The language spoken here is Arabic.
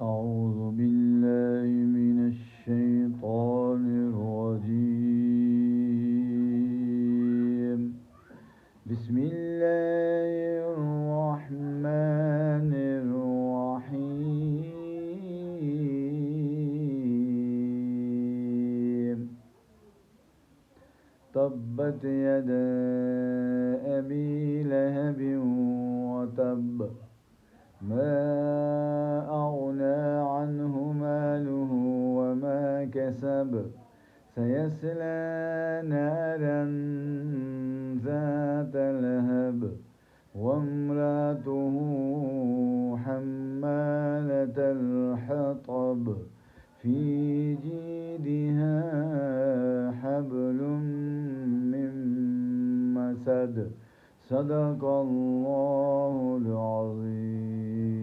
أعوذ بالله من الشيطان الرجيم. بسم الله الرحمن الرحيم. تبت يدا أبي لهب وتب، ما أغنى عنه ماله وما كسب، سيصلى نارا ذات لهب وامرأته حمالة الحطب في جيدها حبل من مسد. صدق الله العظيم.